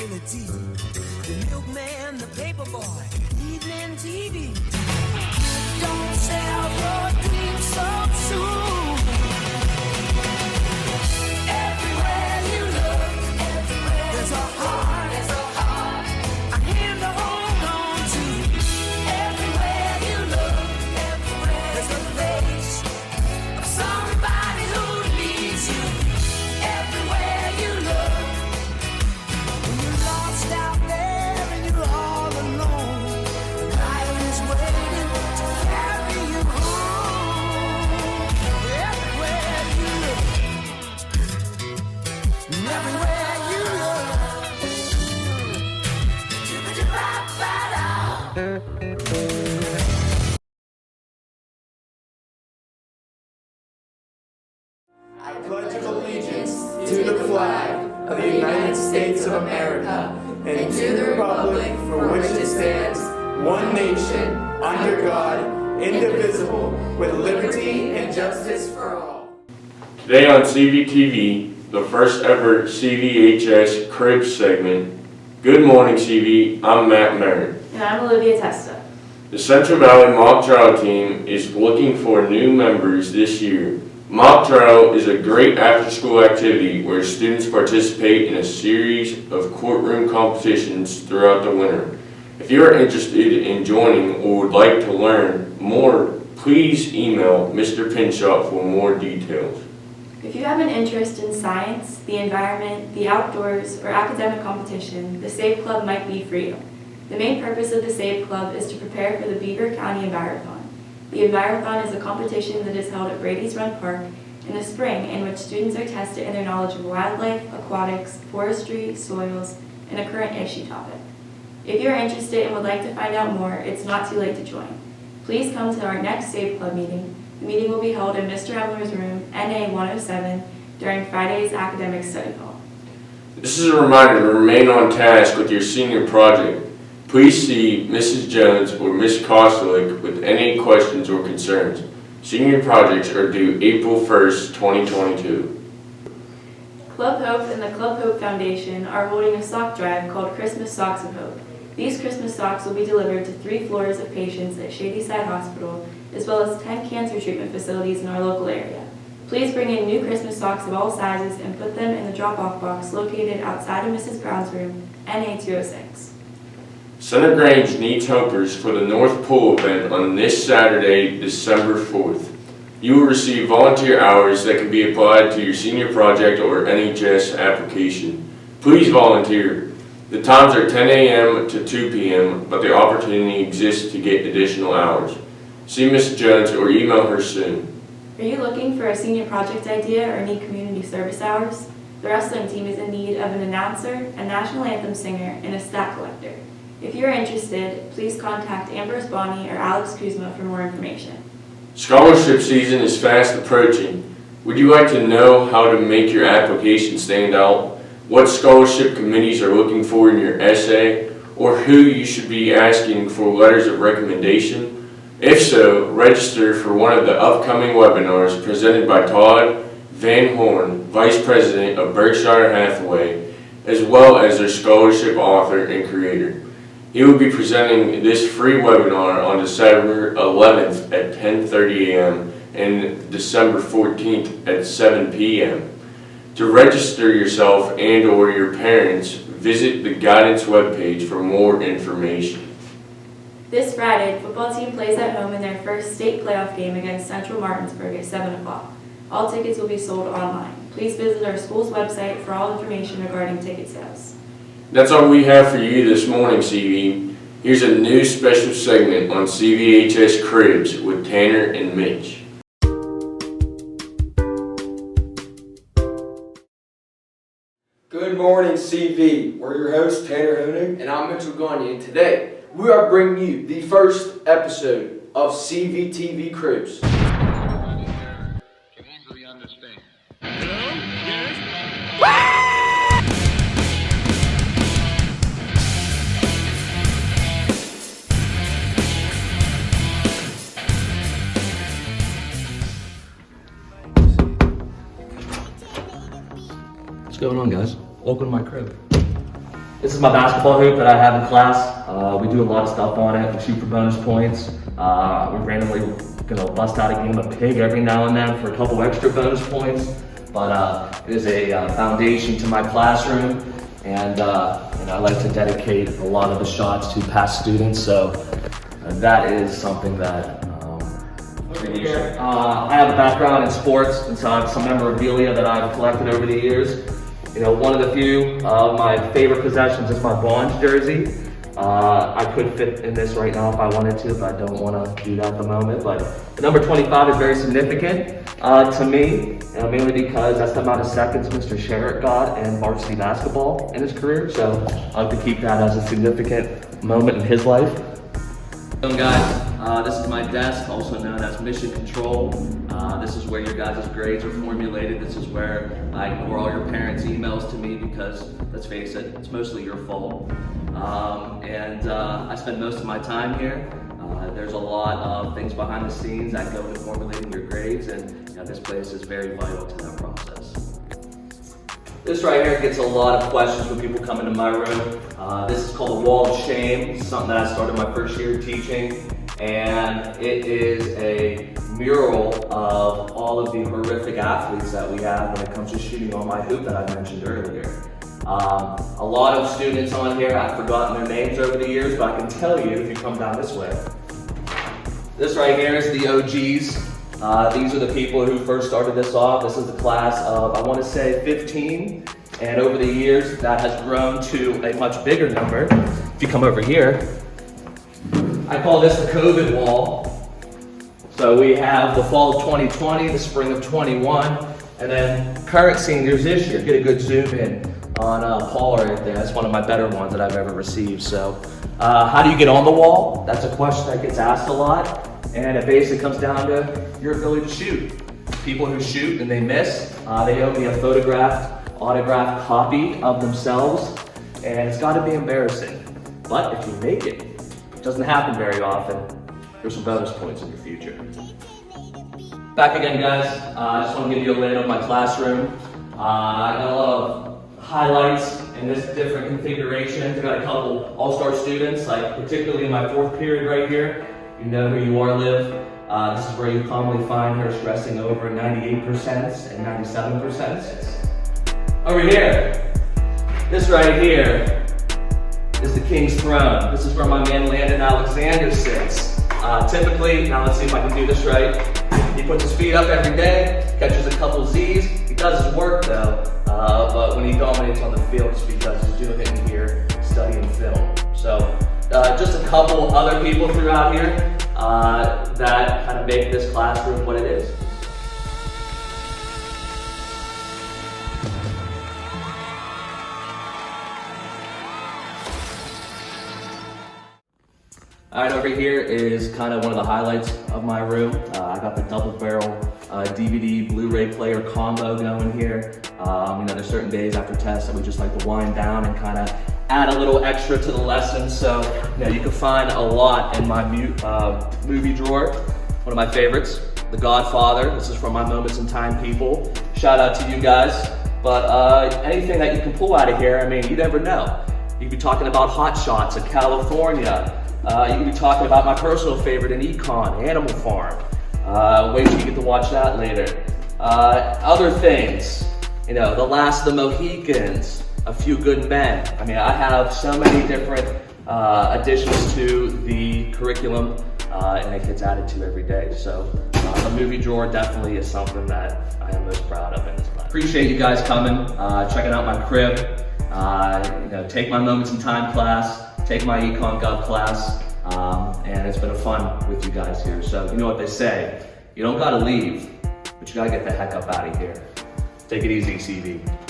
ability. The milkman, the paperboy, evening TV. Don't sell your dreams so soon. Everywhere you look, there's a heart, a hand to hold on to. Everywhere you look, there's a face of somebody who needs you. Everywhere you look, when you're lost out there and you're all alone, life is waiting to carry you home. Everywhere you look, and everywhere you look. I pledge allegiance to the flag of the United States of America and to the republic for which it stands, one nation, under God, indivisible, with liberty and justice for all. Today on CVTV, the first ever CVHS Cribs segment. Good morning, CV. I'm Matt Merritt. And I'm Olivia Testa. The Central Valley Mock Trial team is looking for new members this year. Mock Trial is a great after-school activity where students participate in a series of courtroom competitions throughout the winter. If you are interested in joining or would like to learn more, please email Mr. Pinshot for more details. If you have an interest in science, the environment, the outdoors, or academic competition, the SAVE Club might be for you. The main purpose of the SAVE Club is to prepare for the Beaver County Envirothon. The Envirothon is a competition that is held at Brady's Run Park in the spring, in which students are tested in their knowledge of wildlife, aquatics, forestry, soils, and a current issue topic. If you are interested and would like to find out more, it's not too late to join. Please come to our next SAVE Club meeting. The meeting will be held in Mr. Ebler's room, NA 107, during Friday's academic study hall. This is a reminder to remain on task with your senior project. Please see Mrs. Jones or Ms. Kostelik with any questions or concerns. Senior projects are due April 1st, 2022. Club Hope and the Club Hope Foundation are holding a sock drive called Christmas Socks of Hope. These Christmas socks will be delivered to 3 floors of patients at Shadyside Hospital, as well as 10 cancer treatment facilities in our local area. Please bring in new Christmas socks of all sizes and put them in the drop-off box located outside of Mrs. Brown's room, NA 206. Center Grange needs helpers for the North Pool event on this Saturday, December 4th. You will receive volunteer hours that can be applied to your senior project or NHS application. Please volunteer. The times are 10 a.m. to 2 p.m., but the opportunity exists to get additional hours. See Ms. Jones or email her soon. Are you looking for a senior project idea or need community service hours? The wrestling team is in need of an announcer, a national anthem singer, and a stat collector. If you are interested, please contact Ambrose Bonney or Alex Kuzma for more information. Scholarship season is fast approaching. Would you like to know how to make your application stand out? What scholarship committees are looking for in your essay? Or who you should be asking for letters of recommendation? If so, register for one of the upcoming webinars presented by Todd Van Horn, Vice President of Berkshire Hathaway, as well as their scholarship author and creator. He will be presenting this free webinar on December 11th at 10:30 a.m. and December 14th at 7 p.m. To register yourself and or your parents, visit the guidance webpage for more information. This Friday, the football team plays at home in their first state playoff game against Central Martinsburg at 7 o'clock. All tickets will be sold online. Please visit our school's website for all information regarding ticket sales. That's all we have for you this morning, CV. Here's a new special segment on CVHS Cribs with Tanner and Mitch. Good morning, CV. We're your hosts, Tanner Honig. And I'm Mitchell Gagne, and today we are bringing you the first episode of CVTV Cribs. Can easily understand. Hello? Yes? What's going on, guys? Welcome to my crib. This is my basketball hoop that I have in class. We do a lot of stuff on it. We shoot for bonus points. We randomly bust out a game of pig every now and then for a couple extra bonus points. But it is a foundation to my classroom, and I like to dedicate a lot of the shots to past students. So that is something that I have a background in sports, and so I have some memorabilia that I've collected over the years. One of the few of my favorite possessions is my Bonds jersey. I could fit in this right now if I wanted to, but I don't want to do that at the moment. But the number 25 is very significant to me, mainly because that's the amount of seconds Mr. Sherritt got in varsity basketball in his career. So I like to keep that as a significant moment in his life. So guys, this is my desk, also known as Mission Control. This is where your guys' grades are formulated. This is where I ignore all your parents' emails to me because, let's face it, it's mostly your fault. I spend most of my time here. There's a lot of things behind the scenes that go into formulating your grades, and this place is very vital to that process. This right here gets a lot of questions when people come into my room. This is called the Wall of Shame. It's something that I started my first year teaching, and it is a mural of all of the horrific athletes that we have when it comes to shooting on my hoop that I mentioned earlier. A lot of students on here, I've forgotten their names over the years, but I can tell you if you come down this way. This right here is the OGs. These are the people who first started this off. This is the class of, I want to say 15, and over the years that has grown to a much bigger number. If you come over here, I call this the COVID wall. So we have the fall of 2020, the spring of 21, and then current seniors this year. Get a good zoom in on Paul right there. That's one of my better ones that I've ever received. So how do you get on the wall? That's a question that gets asked a lot. And it basically comes down to your ability to shoot. People who shoot and they miss, they owe me a photographed, autographed copy of themselves, and it's gotta be embarrassing. But if you make it, it doesn't happen very often, there's some bonus points in your future. Back again, guys. I just want to give you a layout of my classroom. I got a lot of highlights in this different configuration. I got a couple all-star students, like particularly in my fourth period right here. You know who you are, Liv. This is where you commonly find her stressing over 98% and 97%. Over here, this right here is the King's Throne. This is where my man Landon Alexander sits. Typically, now let's see if I can do this right. He puts his feet up every day, catches a couple Z's. He does his work though, but when he dominates on the field, it's because he's doing it in here, studying film. So just a couple other people throughout here that kind of make this classroom what it is. All right, over here is kind of one of the highlights of my room. I got the double barrel DVD Blu-ray player combo going here. There's certain days after tests that we just like to wind down and kind of add a little extra to the lesson. So you can find a lot in my movie drawer. One of my favorites, The Godfather. This is from my Moments in Time people. Shout out to you guys. But anything that you can pull out of here, you never know. You could be talking about Hot Shots in California. You could be talking about my personal favorite in Econ, Animal Farm. Wait till you get to watch that later. Other things, The Last of the Mohicans, A Few Good Men. I have so many different additions to the curriculum, and it gets added to every day. So the movie drawer definitely is something that I am most proud of in this class. Appreciate you guys coming, checking out my crib. Take my Moments in Time class, take my Econ Gov class, and it's been fun with you guys here. So you know what they say, you don't gotta leave, but you gotta get the heck up out of here. Take it easy, CV.